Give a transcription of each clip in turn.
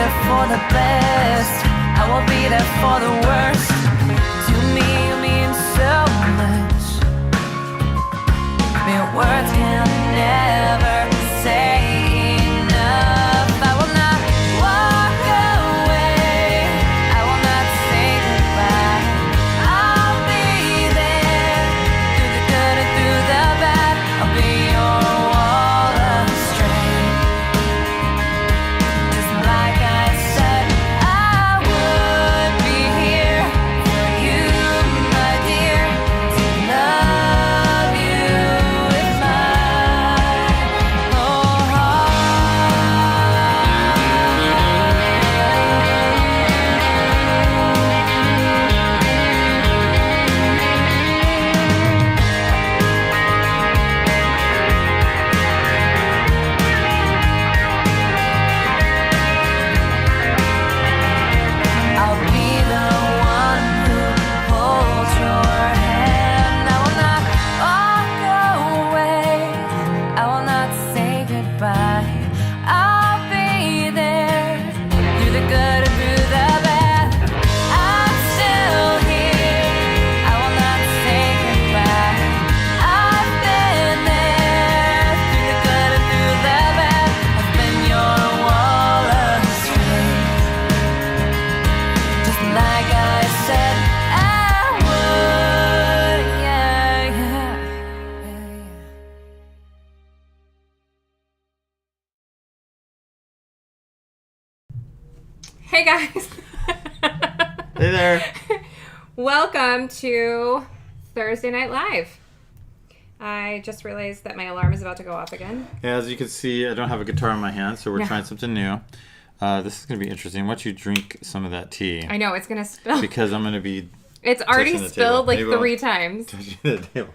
there for the best. I will be there for the worst. To me, you mean so much. Mere words can never say enough. I will not walk away. I will not say goodbye. I'll be there through the good and through the bad. I'll be your wall of strength. Just like I said I would be here for you, my dear, to love you with my whole heart. I'll be the one who holds your hand. I will not walk away. I will not say goodbye. I'll be there through the good and through the bad. I'm still here. I will not say goodbye. I've been there through the good and through the bad. I've been your wall of strength. Just like I said I would, yeah, yeah, yeah, yeah. Hey guys, Hey there. welcome to Thursday Night Live. I just realized that my alarm is about to go off again. Yeah, as you can see, I don't have a guitar in my hand, so we're No. trying something new. This is going to be interesting. Why don't you drink some of that tea? I know it's gonna spill. Because I'm going to be It's already touching the spilled table. like Maybe 3 times. touching the table.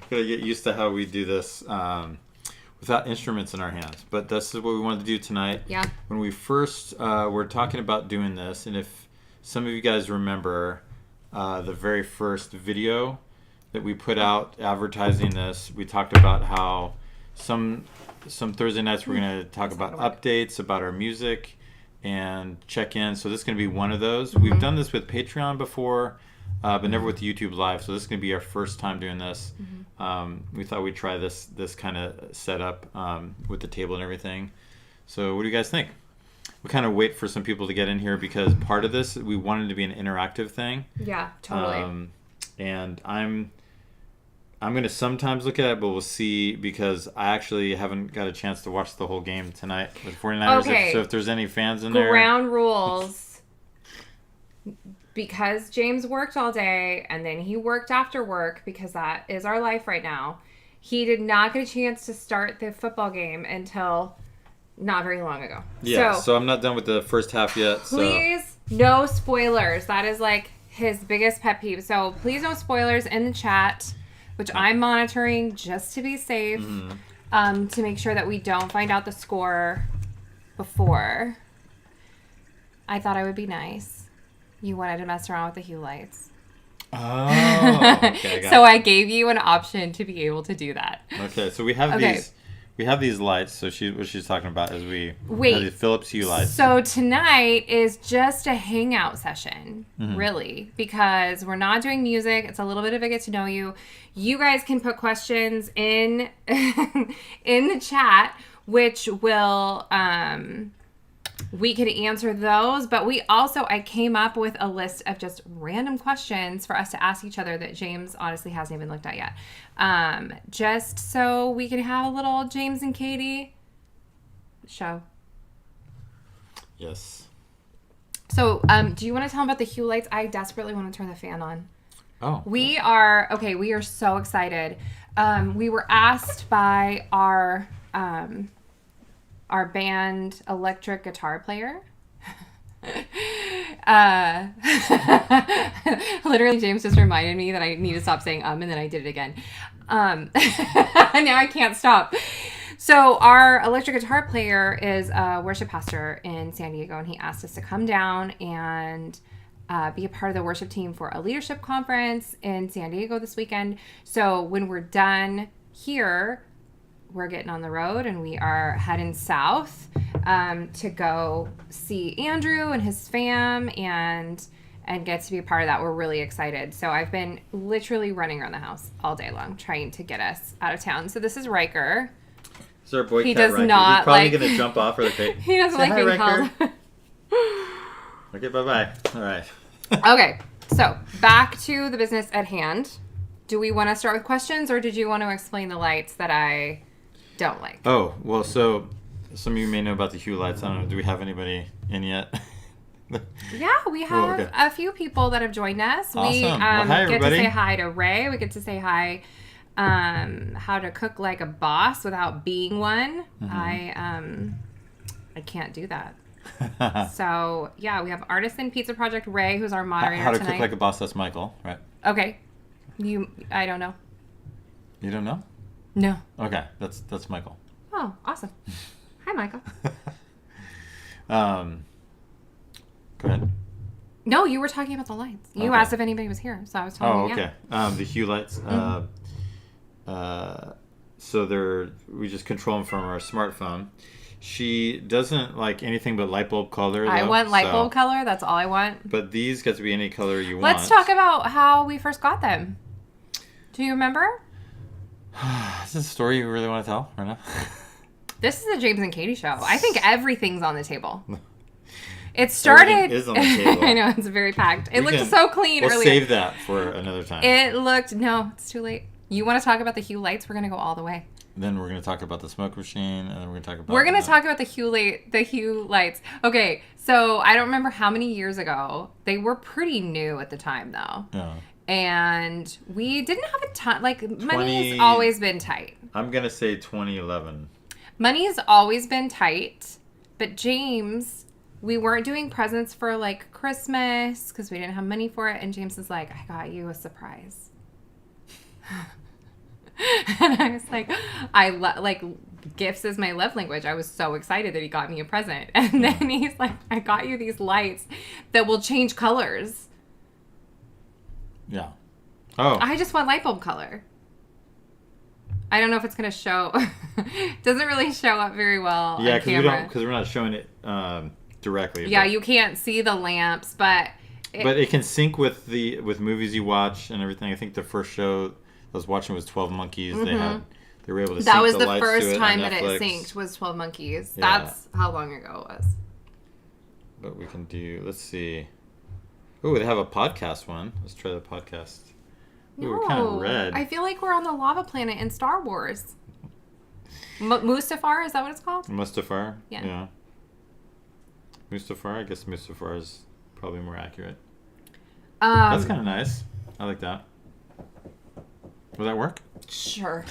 Gotta get used to how we do this without instruments in our hands. But this is what we wanted to do tonight. Yeah. When we first were talking about doing this, and if some of you guys remember the very first video that we put out advertising this, we talked about how some Thursday nights we're going to talk about updates about our music and check in. So this is going to be one of those. We've done this with Patreon before, but never with YouTube Live. So this is going to be our first time doing this. We thought we'd try this kind of setup with the table and everything. So what do you guys think? We kind of wait for some people to get in here because part of this, we wanted to be an interactive thing. Yeah, totally. And I'm going to sometimes look at it, but we'll see because I actually haven't got a chance to watch the whole game tonight with 49ers. Okay. So if there's any fans in there. Ground rules. Because James worked all day and then he worked after work because that is our life right now. He did not get a chance to start the football game until not very long ago. Yeah, so I'm not done with the first half yet. Please, no spoilers. That is like his biggest pet peeve. So please no spoilers in the chat, which I'm monitoring just to be safe, to make sure that we don't find out the score before. I thought I would be nice. You wanted to mess around with the hue lights. Oh, okay, I got So it. I gave you an option to be able to do that. Okay, so we have these lights. So what she's talking about is we have the Philips Hue lights. So tonight is just a hangout session, really, because we're not doing music. It's a little bit of a get to know you. You guys can put questions in in the chat, which will we could answer those. But I came up with a list of just random questions for us to ask each other that James honestly hasn't even looked at yet. Just so we can have a little James and Katie show. Yes. So, do you want to tell them about the hue lights? I desperately want to turn the fan on. Oh. We are so excited. We were asked by our band electric guitar player. Literally, James just reminded me that I need to stop saying and then I did it again. Now I can't stop. So our electric guitar player is a worship pastor in San Diego, and he asked us to come down and be a part of the worship team for a leadership conference in San Diego this weekend. So when we're done here, we're getting on the road and we are heading south to go see Andrew and his fam and get to be a part of that. We're really excited. So I've been literally running around the house all day long trying to get us out of town. So this is Riker. Is our boy He cat does Riker? not He's probably like- going to jump off really quick. He doesn't Say like hi, being Riker. called. Okay, bye-bye. All right. Okay, so back to the business at hand. Do we want to start with questions, or did you want to explain the lights that I don't like? Oh, well, so some of you may know about the hue lights. I don't know. Do we have anybody in yet? Yeah, we have okay. a few people that have joined us. Awesome. We Well, hi, get to everybody. say hi to Ray. We get to say hi, how to cook like a boss without being one. Mm-hmm. I can't do that. So yeah, we have Artisan Pizza Project Ray, who's our moderator How to tonight. cook like a boss, that's Michael, right? Okay, I don't know. You don't know? No. Okay, that's Michael. Oh, awesome. Hi, Michael. Go ahead. No, you were talking about the lights. You Okay. asked if anybody was here, so I was telling Oh, you. okay. The hue lights. So we just control them from our smartphone. She doesn't like anything but light bulb color. I though, want light so- bulb color. That's all I want. But these get to be any color you want. Let's talk about how we first got them. Do you remember? Is this a story you really want to tell right now? This is a James and Katie show. I think everything's on the table. It started. Everything is on the table. I know, it's very packed. It We looked can- so clean We'll earlier. save that for another time. No, it's too late. You want to talk about the hue lights? We're going to go all the way. Then we're going to talk about the smoke machine, and then we're going to talk about... We're going to talk about the hue lights. Okay, so I don't remember how many years ago. They were pretty new at the time, though. Yeah. And we didn't have a ton. Like, 20 money's always been tight. I'm going to say 2011. Money's always been tight. But James, we weren't doing presents for, like, Christmas because we didn't have money for it. And James is like, I got you a surprise. And I was like, gifts is my love language. I was so excited that he got me a present. And then he's like, I got you these lights that will change colors. Yeah. Oh. I just want light bulb color. I don't know if it's going to show. Doesn't really show up very well Yeah, on camera. because we're not showing it directly. Yeah, but, you can't see the lamps, but but it can sync with movies you watch and everything. I think the first show I was watching was 12 Monkeys. They were able to that sync was the the lights to first it time on that it Netflix. synced was 12 Monkeys. Yeah. That's how long ago it was. But we can do. Let's see. Oh, they have a podcast one. Let's try the podcast. Ooh, we're kind of red. I feel like we're on the lava planet in Star Wars. Mustafar, is that what it's called? Mustafar. Yeah. Mustafar. I guess Mustafar is probably more accurate. Um, That's kind of nice. I like that. Will that work? Sure.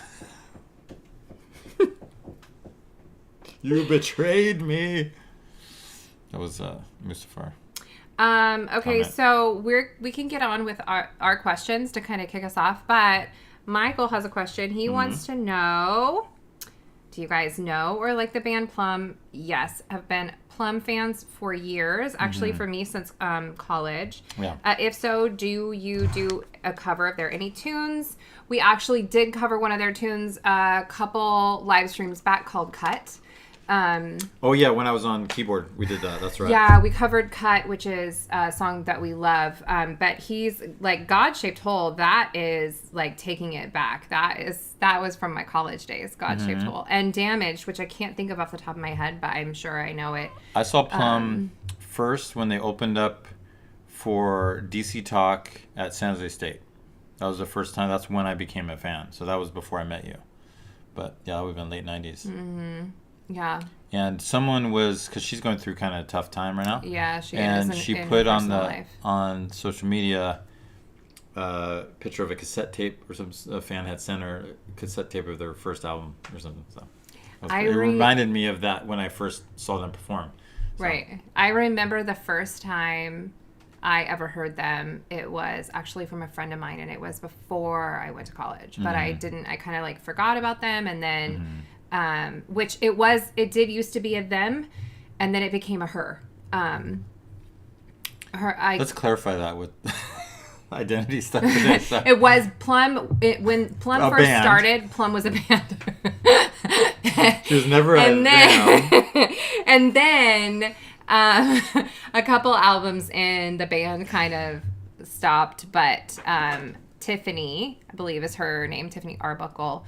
You betrayed me. That was Mustafar. Okay, Comment. so we can get on with our questions to kind of kick us off, but Michael has a question. He wants to know, do you guys know or like the band Plum? Yes, have been Plum fans for years, actually for me since college. Yeah. If so, do you do a cover of any tunes? We actually did cover one of their tunes a couple live streams back called Cut. Oh yeah, when I was on keyboard, we did that. That's right. Yeah, we covered Cut, which is a song that we love. But he's like God-Shaped Hole. That is like taking it back. That was from my college days. God-Shaped Hole and Damaged, which I can't think of off the top of my head, but I'm sure I know it. I saw Plum first when they opened up for DC Talk at San Jose State. That was the first time. That's when I became a fan. So that was before I met you. But yeah, that would have been late 90s. Yeah. And someone was, because she's going through kind of a tough time right now. Yeah, she is. And she put on life. on social media a picture of a cassette tape, or a fan had sent her a cassette tape of their first album or something. So it reminded me of that when I first saw them perform. So. Right. I remember the first time I ever heard them. It was actually from a friend of mine, and it was before I went to college. But I kind of like forgot about them, and then. Which it did used to be a them, and then it became a her. Let's clarify that with identity stuff today. So. It was Plum. When Plum first started, Plum was a band. She was never at and then, and then a couple albums in, the band kind of stopped, but Tiffany, I believe is her name, Tiffany Arbuckle,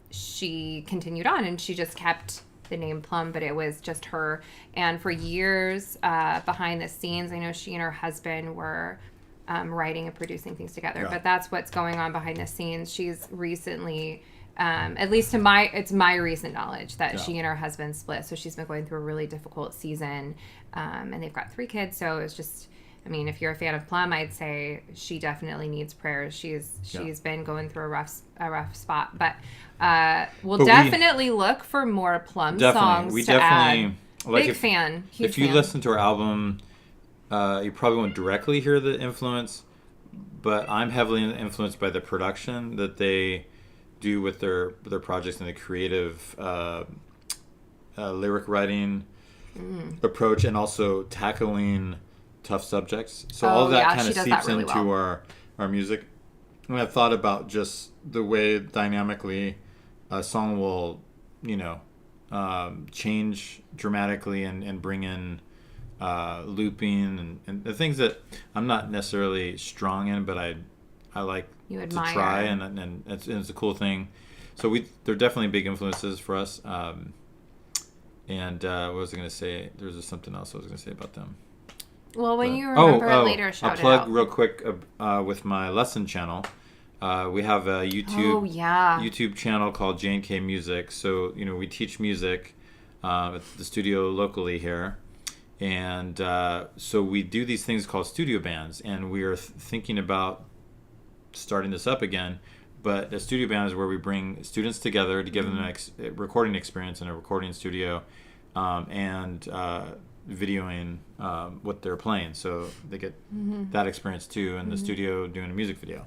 she continued on, and she just kept the name Plum, but it was just her. And for years behind the scenes, I know she and her husband were writing and producing things together, but that's what's going on behind the scenes. She's recently, at least it's my recent knowledge that she and her husband split. So she's been going through a really difficult season, and they've got 3 kids. So it's just, I mean, if you're a fan of Plum, I'd say she definitely needs prayers. She's been going through a rough spot, but we'll definitely look for more Plum songs. We to definitely add. like Big fan. Huge if you fan. listen to our album, you probably won't directly hear the influence, but I'm heavily influenced by the production that they do with their projects and the creative lyric writing approach, and also tackling tough subjects. So all of that kind of seeps really into our music. And I've thought about just the way dynamically a song will, change dramatically and bring in looping and the things that I'm not necessarily strong in, but I like to try, and it's a cool thing. So they're definitely big influences for us. And what was I going to say? There was something else I was going to say about them. Well, when you remember later, shout it out. I'll plug real quick with my lesson channel. We have a YouTube channel called J&K Music. So, we teach music at the studio locally here. And so we do these things called studio bands. And we are thinking about starting this up again. But a studio band is where we bring students together to give them a recording experience in a recording studio, and videoing what they're playing, so they get that experience too in the studio doing a music video.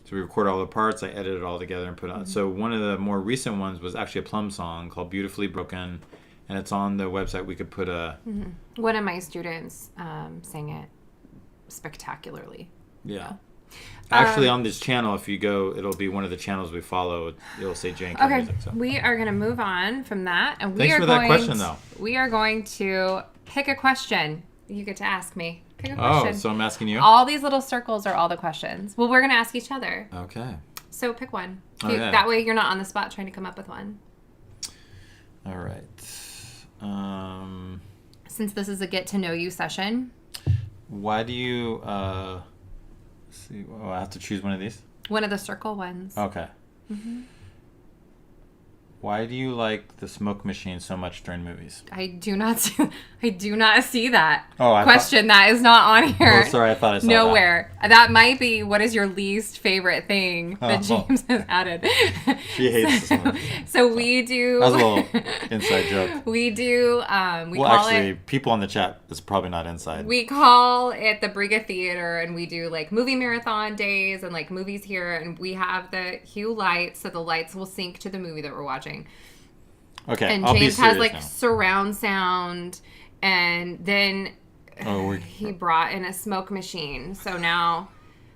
So we record all the parts, I edit it all together and put it on. So one of the more recent ones was actually a Plum song called Beautifully Broken, and it's on the website. We could put a... One of my students sang it spectacularly. Yeah. Actually, on this channel, if you go, it'll be one of the channels we follow. It'll say J&K Music. So. We are going to move on from that, and Thanks for that question, though. We are going to pick a question. You get to ask me. Pick a question. Oh, so I'm asking you? All these little circles are all the questions. Well, we're going to ask each other. Okay. So pick one. Okay. That way you're not on the spot trying to come up with one. All right. Since this is a get to know you session. Why do you... see, I have to choose one of these? One of the circle ones. Okay. Why do you like the smoke machine so much during movies? I do not see that question. That is not on here. Oh, sorry, I thought I saw nowhere. That might be what is your least favorite thing that James has added. She hates this one. So we do... That was a little inside joke. We do... people on the chat, it's probably not inside. We call it the Briga Theater, and we do like movie marathon days and like movies here, and we have the hue lights, so the lights will sync to the movie that we're watching. Okay, and I'll James be has like now. surround sound, and then he brought in a smoke machine. So now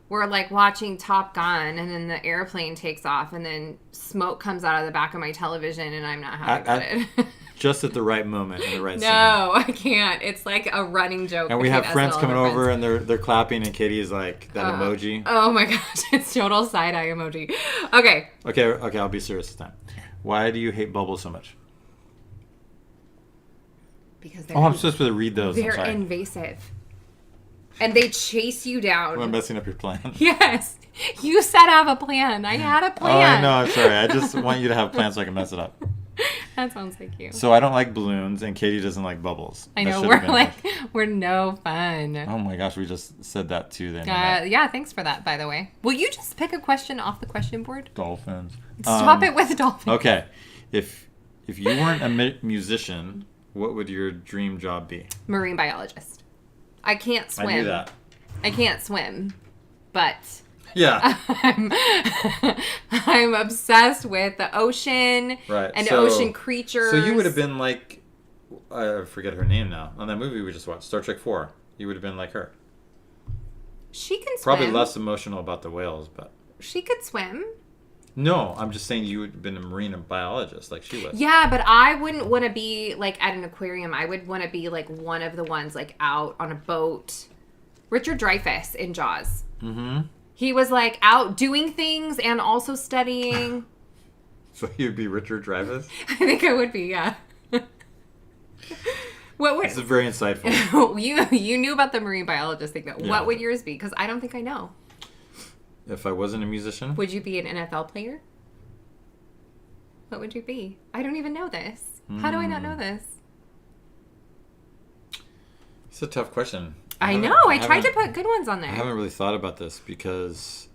we're like watching Top Gun, and then the airplane takes off, and then smoke comes out of the back of my television, and I'm not happy about it. Just at the right moment, in the right scene. No, I can't. It's like a running joke. And we have friends coming over, and they're clapping, and Katie's like that emoji. Oh my gosh, it's total side eye emoji. Okay. Okay, I'll be serious this time. Why do you hate bubbles so much? Because I'm supposed to read those. They're invasive. And they chase you down. I'm messing up your plan. Yes. You said have a plan. I had a plan. Oh, I know. I'm sorry. I just want you to have plans so I can mess it up. That sounds like you. So I don't like balloons, and Katie doesn't like bubbles. I know. We're no fun. Oh my gosh, we just said that too. Yeah, thanks for that, by the way. Will you just pick a question off the question board? Dolphins. Stop it with dolphins. Okay. If you weren't a musician, what would your dream job be? Marine biologist. I can't swim. I knew that. I can't swim, but yeah, I'm obsessed with the ocean and ocean creatures. So you would have been like, I forget her name now, on that movie we just watched, Star Trek 4. You would have been like her. She can swim. Probably less emotional about the whales, but... She could swim. No, I'm just saying you would have been a marine biologist like she was. Yeah, but I wouldn't want to be like at an aquarium. I would want to be like one of the ones like out on a boat. Richard Dreyfuss in Jaws. Mm-hmm. He was like out doing things and also studying. So you'd be Richard Dreyfuss? I think I would be, yeah. What would This is very insightful. you knew about the marine biologist thing though. Yeah. What would yours be? Because I don't think I know. If I wasn't a musician? Would you be an NFL player? What would you be? I don't even know this. How do I not know this? It's a tough question. I know. I tried to put good ones on there. I haven't really thought about this because,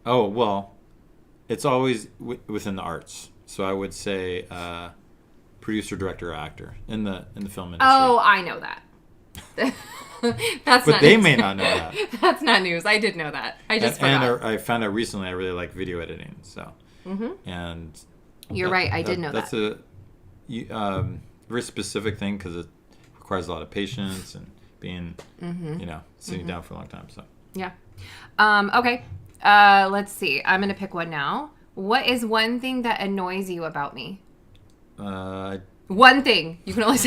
it's always within the arts. So I would say producer, director, or actor in the film industry. Oh, I know that. That's but not they news. may not know that. That's not news. I did know that. I just and forgot. I found out recently I really like video editing. So, and You're right. I did know that's that. a very specific thing because it requires a lot of patience and being, sitting down for a long time. So Yeah. Okay. Let's see. I'm gonna pick one now. What is one thing that annoys you about me? What One thing. You can only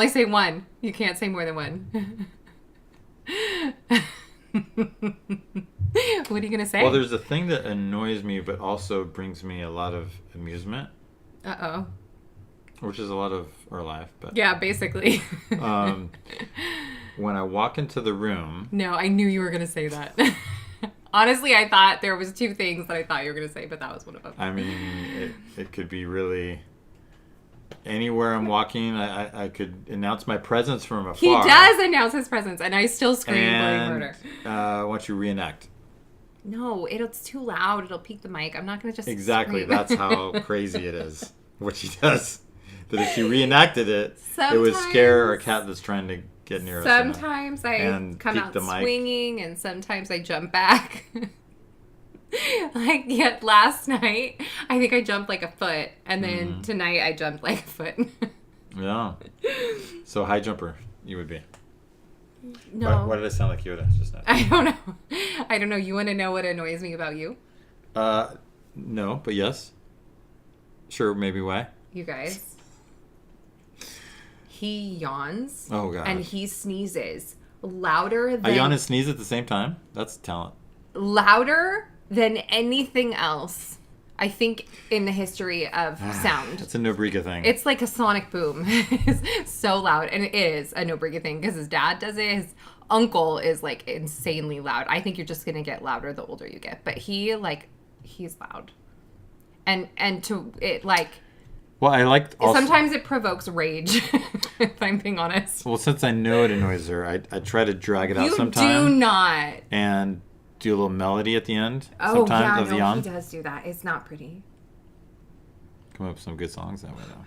say one. You can't say more than one. What are you gonna say? Well, there's a thing that annoys me, but also brings me a lot of amusement, Uh-oh. which is a lot of our life. But Yeah, basically. when I walk into the room, No, I knew you were gonna say that. Honestly, I thought there was two things that I thought you were gonna say, but that was one of them. I mean, it could be really anywhere I'm walking. I could announce my presence from afar. He does announce his presence, and I still scream bloody And murder. once you reenact. No, it's too loud. It'll peak the mic. I'm not gonna just Exactly. scream. That's how crazy it is. What she does. That if she reenacted it, it would scare a cat that's trying to get near us. Sometimes I and come peek out the mic. swinging, and sometimes I jump back. Like last night, I think I jumped like a foot, and then tonight I jumped like a foot. Yeah. So high jumper, you would be. No, Why did I sound like Yoda just now? I don't know. I don't know. You want to know what annoys me about you? No, but yes. Sure, maybe why? You guys. He yawns. Oh, God. And he sneezes louder I than yawn and sneeze at the same time? That's talent. louder than anything else, I think, in the history of sound. It's a Nobrega thing. It's like a sonic boom. It's so loud. And it is a Nobrega thing because his dad does it. His uncle is like insanely loud. I think you're just going to get louder the older you get. But he's loud. And to it, like, well, I like also, sometimes it provokes rage, if I'm being honest. well, since I know it annoys her, I try to drag it out You sometimes. do not. And do a little melody at the end Oh, sometimes yeah, of the no, yawn. he does do that. It's not pretty. Come up with some good songs that way, though.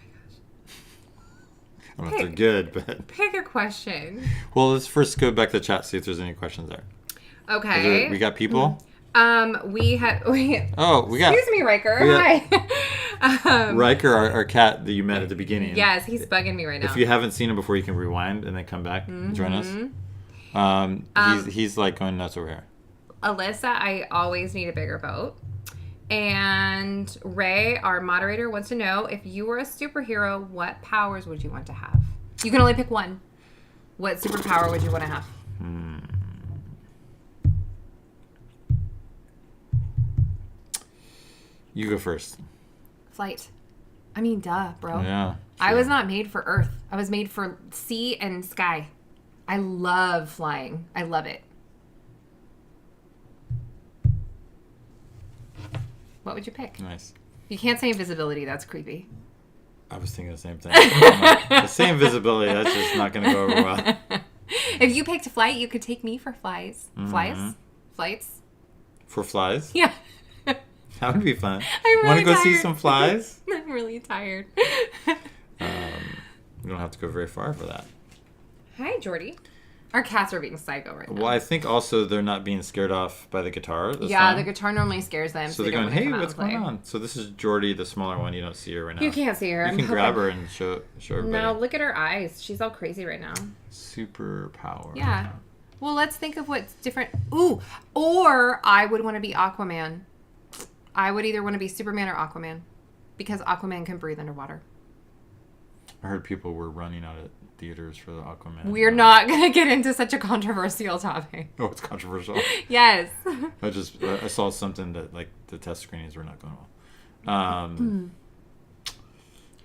I don't know if Pick- they're good, but... Pick a question. Well, let's first go back to the chat, see if there's any questions there. Okay. We got people? We have... Oh, we got... Excuse me, Riker. we Hi. Riker, our cat that you met at the beginning. Yes, he's bugging me right now. If you haven't seen him before, you can rewind and then come back and join us. He's like going nuts over here. Alyssa, I always need a bigger boat. And Ray, our moderator, wants to know, if you were a superhero, what powers would you want to have? You can only pick one. What superpower would you want to have? You go first. Flight. I mean, duh, bro. Yeah. I sure. was not made for Earth. I was made for sea and sky. I love flying. I love it. What would you pick? Nice. You can't say invisibility. That's creepy. I was thinking the same thing. The same visibility, that's just not going to go over well. If you picked flight, you could take me for flies. Mm-hmm. Flights? For flies? Yeah. That would be fun. I'm Want to really go see tired. some flies? I'm really tired. You don't have to go very far for that. Hi, Jordy. Our cats are being psycho right now. Well, I think also they're not being scared off by the guitar this Yeah, time. the guitar normally scares them. So they they're don't going, wanna hey, come out what's and play. going on? So this is Jordy, the smaller one. You don't see her right now. You can't see her. You can grab her and show everybody. No, look at her eyes. She's all crazy right now. Superpower. Yeah. Well, let's think of what's different. Ooh, or I would want to be Aquaman. I would either want to be Superman or Aquaman because Aquaman can breathe underwater. I heard people were running out of theaters for the Aquaman. We're not going to get into such a controversial topic. Oh, it's controversial. Yes. I saw something that like the test screenings were not going well.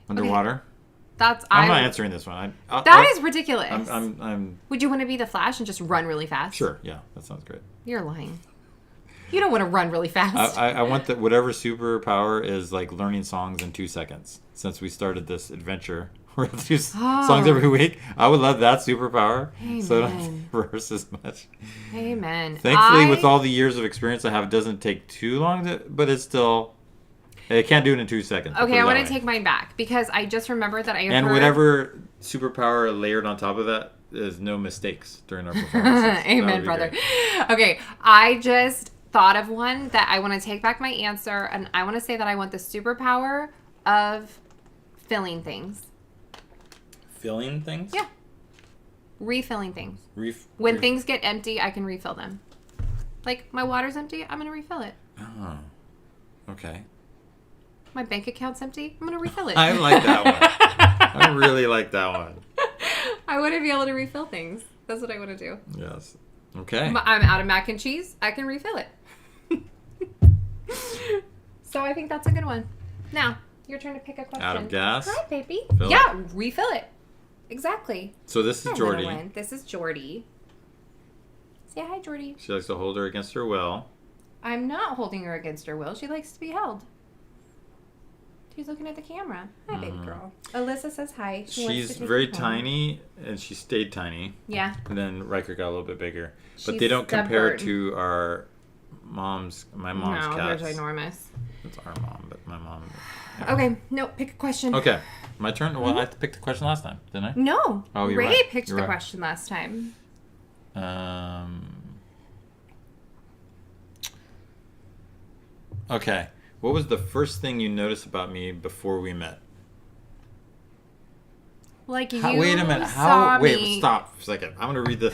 Underwater. Okay. I'm not answering this one. That is ridiculous. I'm. Would you want to be the Flash and just run really fast? Sure. Yeah, that sounds great. You're lying. You don't want to run really fast. I want that whatever superpower is like learning songs in 2 seconds. Since we started this adventure, we have to do songs every week. I would love that superpower. Amen. So I don't have to rehearse as much. Amen. Thankfully, with all the years of experience I have, it doesn't take too long. But it's still. It can't do it in 2 seconds. Okay, I want to take mine back because I just remembered that I heard... And whatever superpower layered on top of that is no mistakes during our performances. Amen, brother. Okay, I just thought of one that I want to take back my answer, and I want to say that I want the superpower of filling things. Filling things? Yeah. Refilling things. When things get empty, I can refill them. Like, my water's empty, I'm going to refill it. Oh, okay. My bank account's empty, I'm going to refill it. I like that one. I really like that one. I want to be able to refill things. That's what I want to do. Yes. Okay. I'm out of mac and cheese, I can refill it. So I think that's a good one. Now, your turn to pick a question. Out of gas? Hi, baby. Fill Yeah, refill it. Exactly. So this is Jordy. This is Jordy. Say hi, Jordy. She likes to hold her against her will. I'm not holding her against her will. She likes to be held. She's looking at the camera. Hi, baby girl. Alyssa says hi. She's very tiny, and she stayed tiny. Yeah. And then Riker got a little bit bigger. But She's they don't compare stubborn. to my mom's No, cats. they're ginormous. It's our mom, but my mom. Yeah. Okay, no, pick a question. Okay, my turn. Well, I picked the question last time, didn't I? No. Oh, you're Ray right. picked You're the right. question last time. Okay. What was the first thing you noticed about me before we met? Like you Wait a minute. saw Wait, me... stop for a second. I'm going to read this.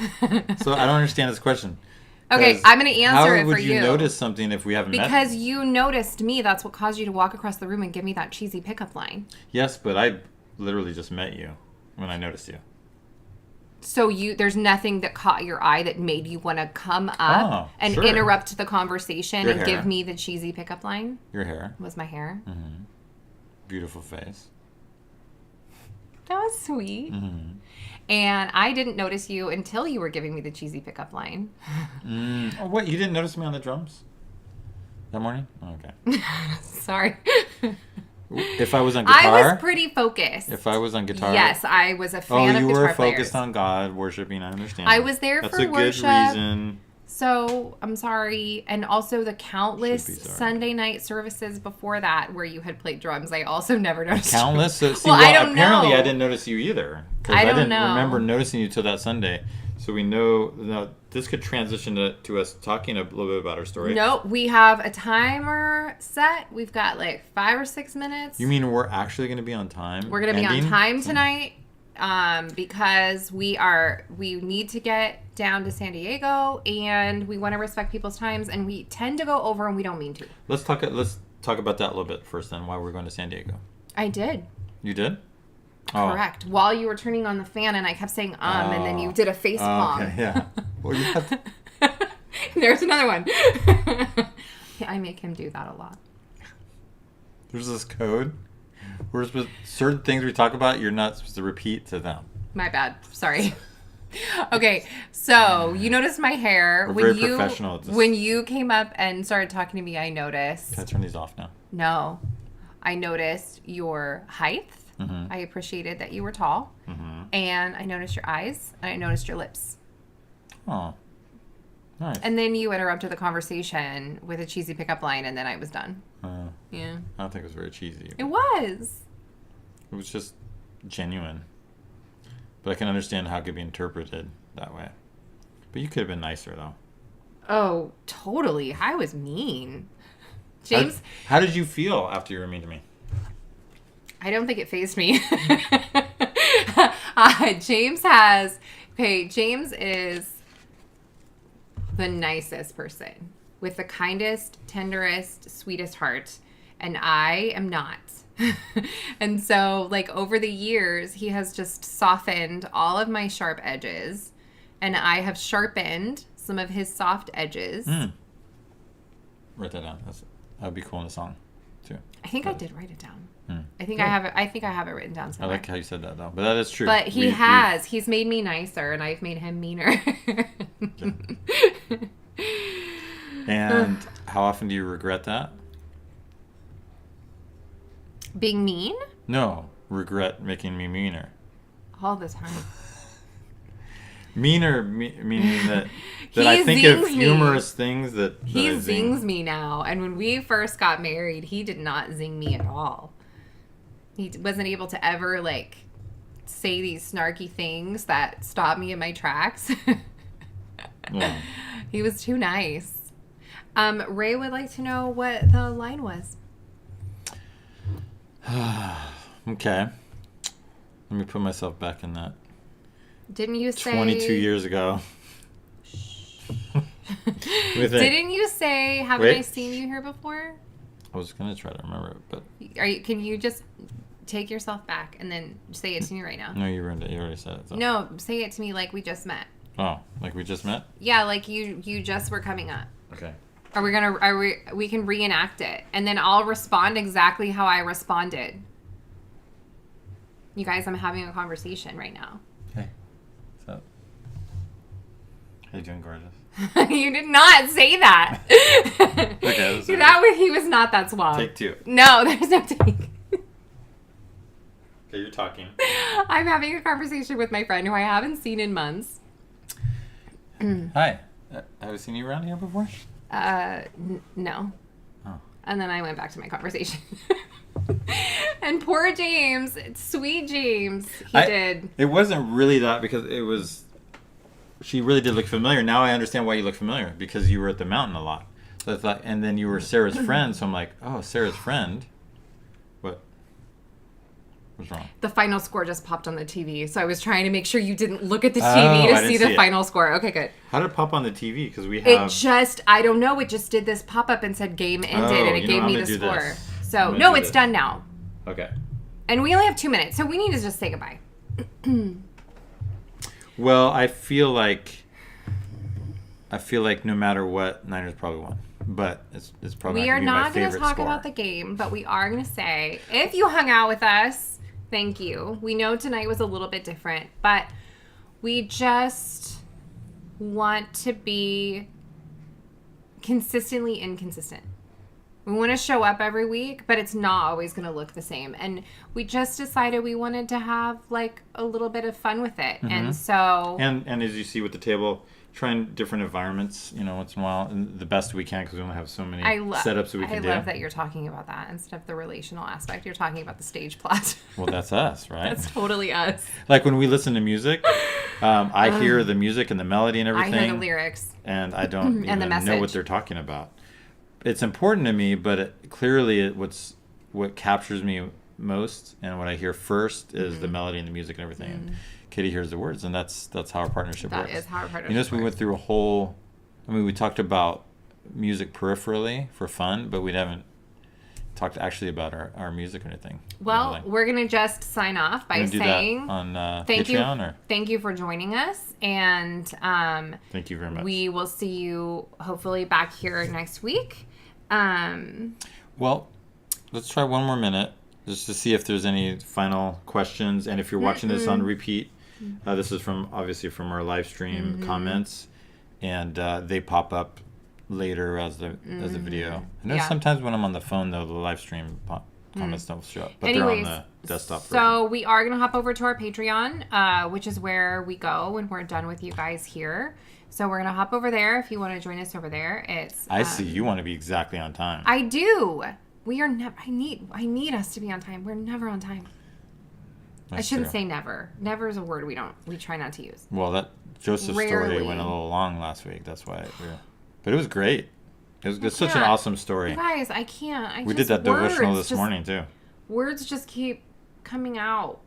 So I don't understand this question. Okay, I'm going to answer it for you. How would you notice something if we haven't met? Because you noticed me. That's what caused you to walk across the room and give me that cheesy pickup line. Yes, but I literally just met you when I noticed you. So there's nothing that caught your eye that made you want to come up and sure. interrupt the conversation Your and hair. give me the cheesy pickup line? Your hair. Was my hair? Mm-hmm. Beautiful face. That was sweet. Mm-hmm. And I didn't notice you until you were giving me the cheesy pickup line. Oh, what? You didn't notice me on the drums that morning? Oh, okay. Sorry. If I was on guitar? I was pretty focused. If I was on guitar? Yes, I was a fan of you guitar were players. focused on God, worshiping, I understand. I was there That's for a good worship. reason. So, I'm sorry. And also the countless Should be sorry. Sunday night services before that where you had played drums, I also never noticed. Countless? So, see, I don't apparently know. I didn't notice you either. Because I don't didn't know. remember noticing you till that Sunday. So we know, now this could transition to us talking a little bit about our story. Nope, we have a timer set. We've got like 5 or 6 minutes. You mean we're actually going to be on time? We're going to be on ending? time tonight because we need to get down to San Diego and we want to respect people's times and we tend to go over and we don't mean to. Let's talk about that a little bit first then, why we're going to San Diego. I did. You did? Oh. Correct. While you were turning on the fan and I kept saying and then you did a face palm. Okay, yeah. Well, you have to... There's another one. I make him do that a lot. There's this code. We're supposed, certain things we talk about, you're not supposed to repeat to them. My bad. Sorry. Okay, so you noticed my hair. We're very professional at this. When you came up and started talking to me, I noticed. Can I turn these off now? No. I noticed your height. Mm-hmm. I appreciated that you were tall. Mm-hmm. And I noticed your eyes. And I noticed your lips. Oh. Nice. And then you interrupted the conversation with a cheesy pickup line, and then I was done. Yeah. I don't think it was very cheesy. It was. It was just genuine. But I can understand how it could be interpreted that way. But you could have been nicer, though. Oh, totally. I was mean. James? How did you feel after you were mean to me? I don't think it fazed me. James is the nicest person. with the kindest, tenderest, sweetest heart, and I am not. And so, like, over the years, he has just softened all of my sharp edges, and I have sharpened some of his soft edges. Write that down. That would be cool in a song, too. I think I did write it down. I think Good. I have it written down I somewhere. like how you said that, though. But that is true. But he's made me nicer, and I've made him meaner. And how often do you regret that? Being mean? No, regret making me meaner. All the time. Meaner, meaning that He I think of zings me. humorous things that He I zing. zings me now. And when we first got married, he did not zing me at all. He wasn't able to ever, like, say these snarky things that stop me in my tracks. Yeah. He was too nice. Ray would like to know what the line was. Okay. Let me put myself back in that. Didn't you say... 22 years ago. Didn't you say, haven't Wait. I seen you here before? I was going to try to remember it, but... Can you just take yourself back and then say it to me right now? No, you ruined it. You already said it. So. No, say it to me like we just met. Oh, like we just met? Yeah, like you just were coming up. Okay. We can reenact it, and then I'll respond exactly how I responded. You guys, I'm having a conversation right now. Hey. What's up? How you doing, gorgeous? You did not say that. Okay, He was not that suave. Take 2. No, there's no take. Okay, you're talking. I'm having a conversation with my friend who I haven't seen in months. Hi. Have I seen you around here before? No. Oh. And then I went back to my conversation. And poor James, sweet James, he did. It wasn't really that because it was... She really did look familiar. Now I understand why you look familiar. Because you were at the mountain a lot. So I thought, and then you were Sarah's friend. So I'm like, oh, Sarah's friend. What? What's wrong? The final score just popped on the TV. So I was trying to make sure you didn't look at the TV I to didn't see see the it. final score. Okay, good. How did it pop on the TV? Because we It have... just, I don't know, it just did this pop-up and said game ended, and it gave me the score. This. So, no, it's done now. Okay. And we only have 2 minutes, so we need to just say goodbye. Well, I feel like no matter what, Niners probably won. But it's probably We are not going going to talk about the game, but we are going to say, if you hung out with us, thank you. We know tonight was a little bit different, but we just want to be consistently inconsistent. We want to show up every week, but it's not always going to look the same. And we just decided we wanted to have like a little bit of fun with it. Mm-hmm. And so... And as you see with the table, trying different environments, once in a while, and the best we can because we only have so many setups that we can do. I love that you're talking about that instead of the relational aspect. You're talking about the stage plot. Well, that's us, right? That's totally us. Like when we listen to music, I hear the music and the melody and everything. I hear the lyrics. And I don't And the even know what message. they're talking about. It's important to me, but what captures me most and what I hear first is the melody and the music and everything. And Katie hears the words, and that's how our partnership works. That is how our partnership You notice we went through a whole... we talked about music peripherally for fun, but we haven't talked actually about our music or anything. Well, Really. we're going to just sign off by You wanna do saying that on thank Patreon, you. or Thank you for joining us, and thank you very much. we will see you hopefully back here next week. Well, let's try one more minute just to see if there's any final questions. And if you're watching this on repeat, this is obviously from our live stream comments, and they pop up later as the video. I know sometimes when I'm on the phone though, the live stream comments don't show up, but Anyways, they're on the desktop version. So we are going to hop over to our Patreon, which is where we go when we're done with you guys here. So we're going to hop over there if you want to join us over there. It's I see you want to be exactly on time. I do. We are never. I need us to be on time. We're never on time. That's I shouldn't true. say never. Never is a word we try not to use. Well, that Joseph's Rarely. story went a little long last week. That's why. But it was great. It was such an awesome story. You guys, I can't. We did that devotional this morning too. Words just keep coming out.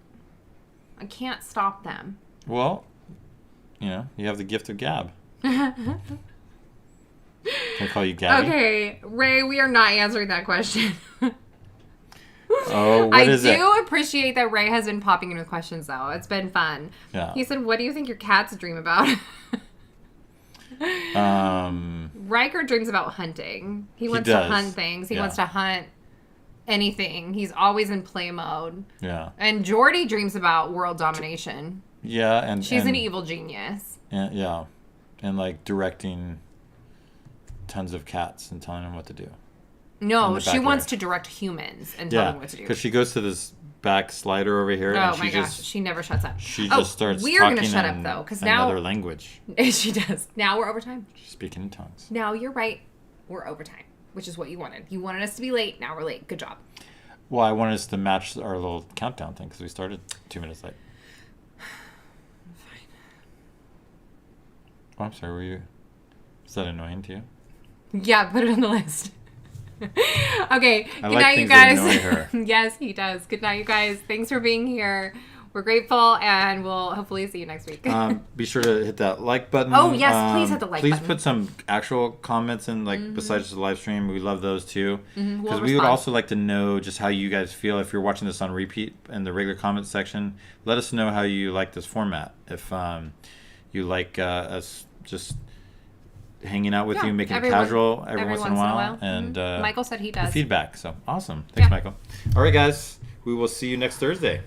I can't stop them. Well, you have the gift of gab. Can I call you Gabby? Okay, Ray, we are not answering that question. Oh, what is it? I do appreciate that Ray has been popping in with questions, though. It's been fun. Yeah. He said, what do you think your cats dream about? Riker dreams about hunting. He wants to hunt things. He wants to hunt anything. He's always in play mode. Yeah. And Geordi dreams about world domination. Yeah, and she's an evil genius. And, yeah. And like directing tons of cats and telling them what to do. No, she wants to direct humans and tell them what to do. Because she goes to this back slider over here. Oh my gosh, she never shuts up. She just starts we're talking gonna shut up though, because now another language. She does. Now we're over time. She's speaking in tongues. Now you're right. We're over time, which is what you wanted. You wanted us to be late. Now we're late. Good job. Well, I wanted us to match our little countdown thing because we started 2 minutes late. Fine. Oh, I'm sorry. Is that annoying to you? Yeah, put it on the list. Okay. I good like night, things you guys. that annoy her. Yes, he does. Good night, you guys. Thanks for being here. We're grateful, and we'll hopefully see you next week. Be sure to hit that like button. Oh, yes, please hit the like button. Please put some actual comments in, like, besides the live stream. We love those, too. Because We'll we would also like to know just how you guys feel. If you're watching this on repeat in the regular comment section, let us know how you like this format. If you like us just hanging out with you, making it casual every once in a while. And Michael said he does. Feedback. So, awesome. Thanks, Michael. All right, guys. We will see you next Thursday.